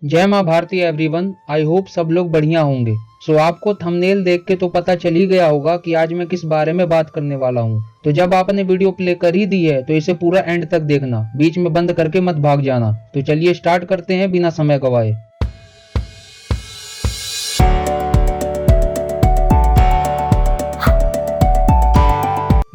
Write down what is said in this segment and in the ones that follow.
जय माँ Bharti everyone. I hope सब लोग बढ़िया होंगे। आपको थंबनेल देख के तो पता चल ही गया होगा कि आज मैं किस बारे में बात करने वाला हूँ। तो जब आपने वीडियो प्ले कर ही दी है तो इसे पूरा एंड तक देखना, बीच में बंद करके मत भाग जाना। तो चलिए स्टार्ट करते हैं बिना समय गवाए।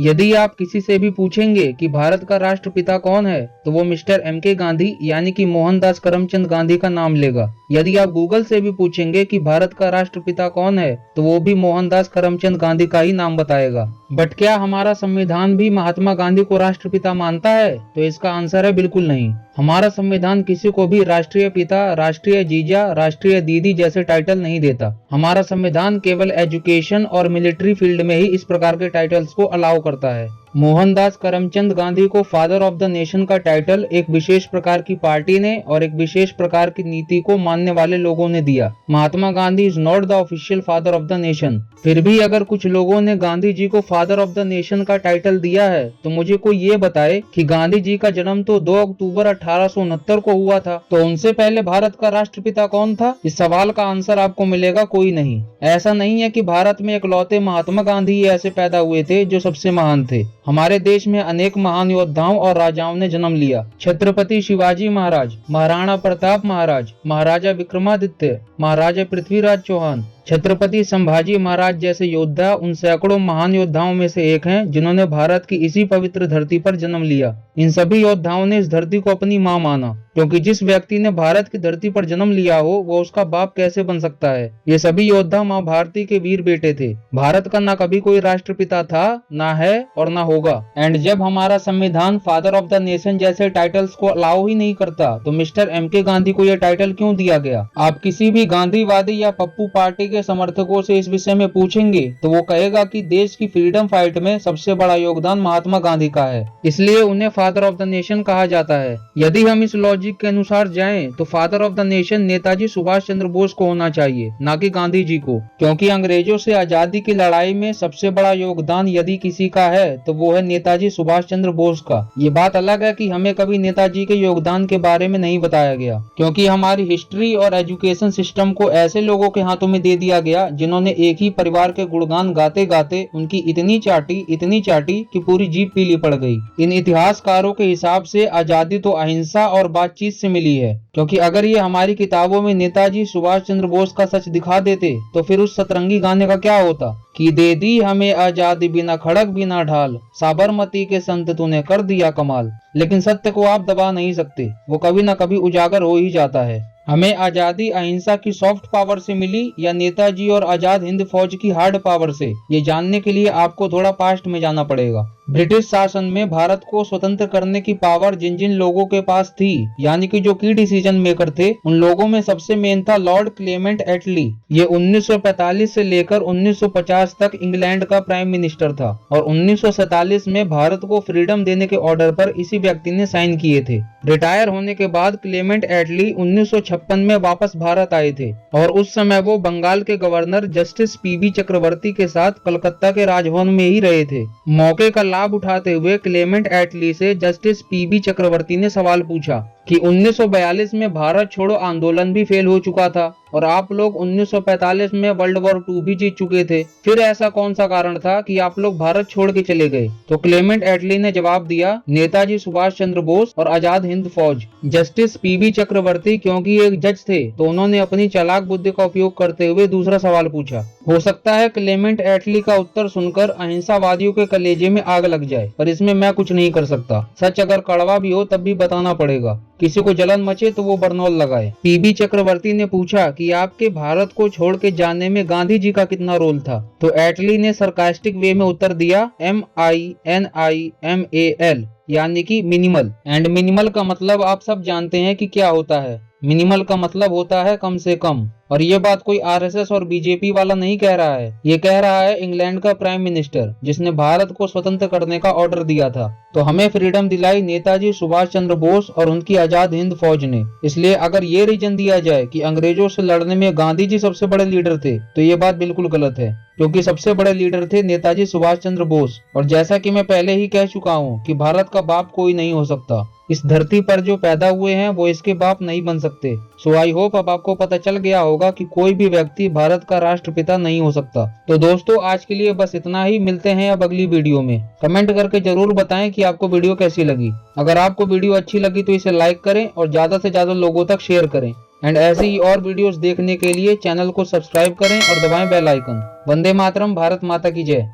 यदि आप किसी से भी पूछेंगे कि भारत का राष्ट्रपिता कौन है तो वो मिस्टर एम.के. गांधी यानी कि मोहनदास करमचंद गांधी का नाम लेगा। यदि आप गूगल से भी पूछेंगे कि भारत का राष्ट्रपिता कौन है तो वो भी मोहनदास करमचंद गांधी का ही नाम बताएगा। बट क्या हमारा संविधान भी महात्मा गांधी को राष्ट्रपिता मानता है? तो इसका आंसर है बिल्कुल नहीं। हमारा संविधान किसी को भी राष्ट्रीय पिता, राष्ट्रीय जीजा, राष्ट्रीय दीदी जैसे टाइटल नहीं देता। हमारा संविधान केवल एजुकेशन और मिलिट्री फील्ड में ही इस प्रकार के टाइटल्स को अलाउ करता है। मोहनदास करमचंद गांधी को फादर ऑफ द नेशन का टाइटल एक विशेष प्रकार की पार्टी ने और एक विशेष प्रकार की नीति को मानने वाले लोगों ने दिया। Mahatma Gandhi is not the official father of the nation. फिर भी अगर कुछ लोगों ने गांधी जी को फादर ऑफ द नेशन का टाइटल दिया है तो मुझे कोई ये बताए कि गांधी जी का जन्म तो 2 अक्टूबर 1869 को हुआ था, तो उनसे पहले भारत का राष्ट्रपिता कौन था? इस सवाल का आंसर आपको मिलेगा कोई नहीं। ऐसा नहीं है कि भारत में इकलौते महात्मा गांधी ही ऐसे पैदा हुए थे जो सबसे महान थे। हमारे देश में अनेक महान योद्धाओं और राजाओं ने जन्म लिया। छत्रपति शिवाजी महाराज, महाराणा प्रताप महाराज, महाराजा विक्रमादित्य, महाराजा पृथ्वीराज चौहान, छत्रपति संभाजी महाराज जैसे योद्धा उन सैकड़ों महान योद्धाओं में से एक हैं जिन्होंने भारत की इसी पवित्र धरती पर जन्म लिया। इन सभी योद्धाओं ने इस धरती को अपनी मां माना, क्योंकि जिस व्यक्ति ने भारत की धरती पर जन्म लिया हो वो उसका बाप कैसे बन सकता है। ये सभी योद्धा मां भारती के वीर बेटे थे। भारत का ना कभी कोई राष्ट्रपिता था, ना है और ना होगा। एंड जब हमारा संविधान फादर ऑफ द नेशन जैसे टाइटल्स को अलाउ ही नहीं करता तो मिस्टर एम.के. गांधी को यह टाइटल क्यों दिया गया? आप किसी भी गांधीवादी या पप्पू पार्टी के समर्थकों से इस विषय में पूछेंगे तो वो कहेगा कि देश की फ्रीडम फाइट में सबसे बड़ा योगदान महात्मा गांधी का है, इसलिए उन्हें फादर ऑफ द नेशन कहा जाता है। यदि हम इस लॉजिक के अनुसार जाएं तो father of the nation Netaji Subhash Chandra Bose को होना चाहिए, ना कि गांधी जी को, क्योंकि अंग्रेजों से आजादी की लड़ाई में सबसे बड़ा योगदान यदि किसी का है तो वो है नेताजी सुभाष चंद्र बोस का। ये बात अलग है कि हमें कभी नेताजी के योगदान के बारे में नहीं बताया गया, क्योंकि हमारी हिस्ट्री और एजुकेशन सिस्टम को ऐसे लोगों के हाथों में दे दिया गया जिन्होंने एक ही परिवार के गुणगान गाते गाते उनकी इतनी चाटी कि पूरी जीभ पीली पड़ गई। इन इतिहासकारों के हिसाब से आजादी तो अहिंसा और बातचीत से मिली है, क्योंकि अगर ये हमारी किताबों में नेताजी सुभाष चंद्र बोस का सच दिखा देते तो फिर उस सतरंगी गाने का क्या होता कि दे दी हमें आजादी बिना खड़क बिना ढाल, साबरमती के संत तूने कर दिया कमाल। लेकिन सत्य को आप दबा नहीं सकते, वो कभी ना कभी उजागर हो ही जाता है। हमें आजादी अहिंसा की सॉफ्ट पावर से मिली या नेताजी और आजाद हिंद फौज की हार्ड पावर से, ये जानने के लिए आपको थोड़ा पास्ट में जाना पड़ेगा। ब्रिटिश शासन में भारत को स्वतंत्र करने की पावर जिन जिन लोगों के पास थी, यानी कि जो की डिसीजन मेकर थे, उन लोगों में सबसे मेन था लॉर्ड क्लेमेंट एटली। ये 1945 से लेकर 1950 तक इंग्लैंड का प्राइम मिनिस्टर था और 1947 में भारत को फ्रीडम देने के ऑर्डर पर इसी व्यक्ति ने साइन किए थे। रिटायर होने के बाद क्लेमेंट एटली 1956 में वापस भारत आए थे और उस समय वो बंगाल के गवर्नर जस्टिस पी.बी. चक्रवर्ती के साथ कलकत्ता के राजभवन में ही रहे थे। मौके का लाभ उठाते हुए क्लेमेंट एटली से जस्टिस पी.बी. चक्रवर्ती ने सवाल पूछा कि 1942 में भारत छोड़ो आंदोलन भी फेल हो चुका था और आप लोग 1945 में वर्ल्ड वॉर 2 भी जीत चुके थे, फिर ऐसा कौन सा कारण था कि आप लोग भारत छोड़ के चले गए? तो क्लेमेंट एटली ने जवाब दिया, नेताजी सुभाष चंद्र बोस और आजाद हिंद फौज। Justice PB. चक्रवर्ती क्योंकि एक जज थे तो उन्होंने अपनी चालाक बुद्धि का उपयोग करते हुए दूसरा सवाल पूछा। हो सकता है क्लेमेंट एटली का उत्तर सुनकर अहिंसावादियों के कलेजे में आग लग जाए, पर इसमें मैं कुछ नहीं कर सकता। सच अगर कड़वा भी हो तब भी बताना पड़ेगा। किसी को जलन मचे तो वो बरनौल लगाए। पी.बी. चक्रवर्ती ने पूछा कि आपके भारत को छोड़ के जाने में गांधी जी का कितना रोल था? तो एटली ने सरकास्टिक वे में उत्तर दिया, MINIMAL, यानी कि मिनिमल। एंड मिनिमल का मतलब आप सब जानते हैं कि क्या होता है। मिनिमल का मतलब होता है कम से कम। और ये बात कोई आरएसएस और बीजेपी वाला नहीं कह रहा है, ये कह रहा है इंग्लैंड का प्राइम मिनिस्टर, जिसने भारत को स्वतंत्र करने का ऑर्डर दिया था। तो हमें फ्रीडम दिलाई नेताजी सुभाष चंद्र बोस और उनकी आजाद हिंद फौज ने। इसलिए अगर ये रीजन दिया जाए कि अंग्रेजों से लड़ने में गांधी जी सबसे बड़े लीडर थे, तो ये बात बिल्कुल गलत है, क्योंकि सबसे बड़े लीडर थे नेताजी सुभाष चंद्र बोस। और जैसा कि मैं पहले ही कह चुका हूँ कि भारत का बाप कोई नहीं हो सकता। इस धरती पर जो पैदा हुए हैं वो इसके बाप नहीं बन सकते। सो आई होप अब आपको पता चल गया होगा कि कोई भी व्यक्ति भारत का राष्ट्रपिता नहीं हो सकता। तो दोस्तों आज के लिए बस इतना ही, मिलते हैं अब अगली वीडियो में। कमेंट करके जरूर बताएं कि आपको वीडियो कैसी लगी। अगर आपको वीडियो अच्छी लगी तो इसे लाइक करें और ज्यादा से ज्यादा लोगों तक शेयर करें। एंड ऐसे ही और वीडियोस देखने के लिए चैनल को सब्सक्राइब करें और दबाएं बेल आइकन। वंदे मातरम, भारत माता की जय।